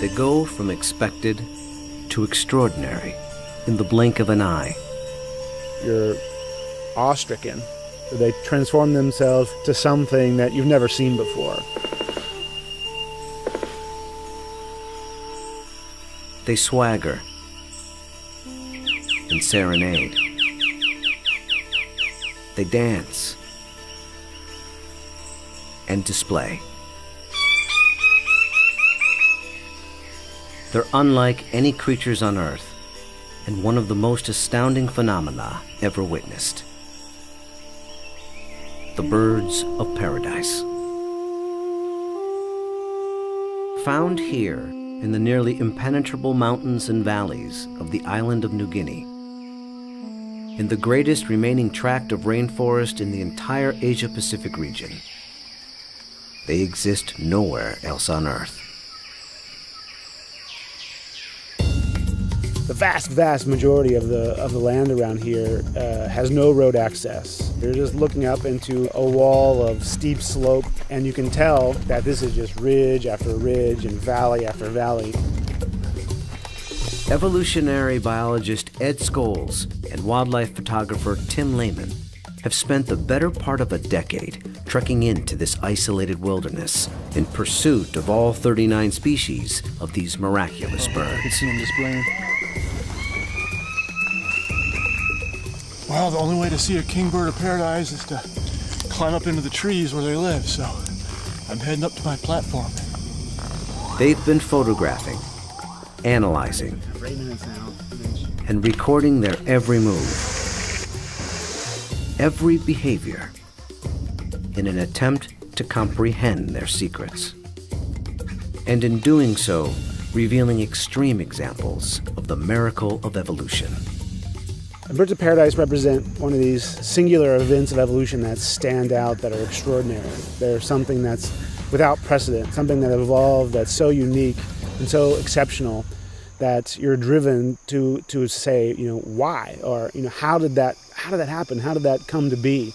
They go from expected to extraordinary in the blink of an eye. You're awestricken. They transform themselves to something that you've never seen before. They swagger and serenade. They dance and display. They're unlike any creatures on Earth, and one of the most astounding phenomena ever witnessed. The birds of paradise. Found here in the nearly impenetrable mountains and valleys of the island of New Guinea, in the greatest remaining tract of rainforest in the entire Asia-Pacific region. They exist nowhere else on Earth. The vast majority of the land around here has no road access. You're just looking up into a wall of steep slope, and you can tell that this is just ridge after ridge and valley after valley. Evolutionary biologist Ed Scholes and wildlife photographer Tim Lehman have spent the better part of a decade trekking into this isolated wilderness in pursuit of all 39 species of these miraculous birds. You can see them displaying. Well, the only way to see a kingbird of paradise is to climb up into the trees where they live, so I'm heading up to my platform. They've been photographing, analyzing, and recording their every move, every behavior, in an attempt to comprehend their secrets. And in doing so, revealing extreme examples of the miracle of evolution. And birds of paradise represent one of these singular events of evolution that stand out, that are extraordinary. They're something that's without precedent, something that evolved that's so unique and so exceptional that you're driven to say, why? Or, how did that happen? How did that come to be?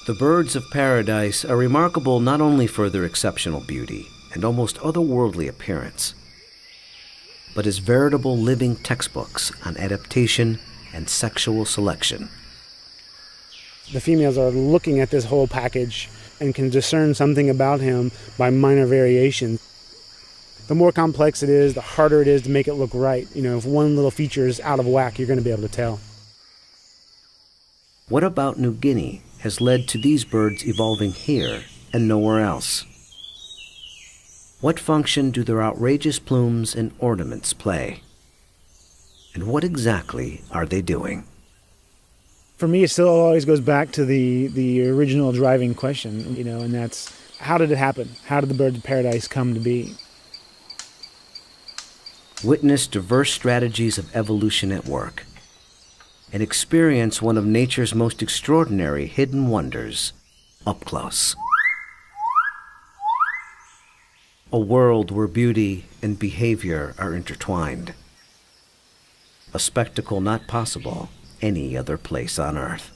The birds of paradise are remarkable not only for their exceptional beauty and almost otherworldly appearance, but as veritable living textbooks on adaptation and sexual selection. The females are looking at this whole package and can discern something about him by minor variation. The more complex it is, the harder it is to make it look right. If one little feature is out of whack, you're going to be able to tell. What about New Guinea has led to these birds evolving here and nowhere else? What function do their outrageous plumes and ornaments play? And what exactly are they doing? For me, it still always goes back to the original driving question, and that's, how did it happen? How did the birds of paradise come to be? Witness diverse strategies of evolution at work, and experience one of nature's most extraordinary hidden wonders up close. A world where beauty and behavior are intertwined. A spectacle not possible any other place on Earth.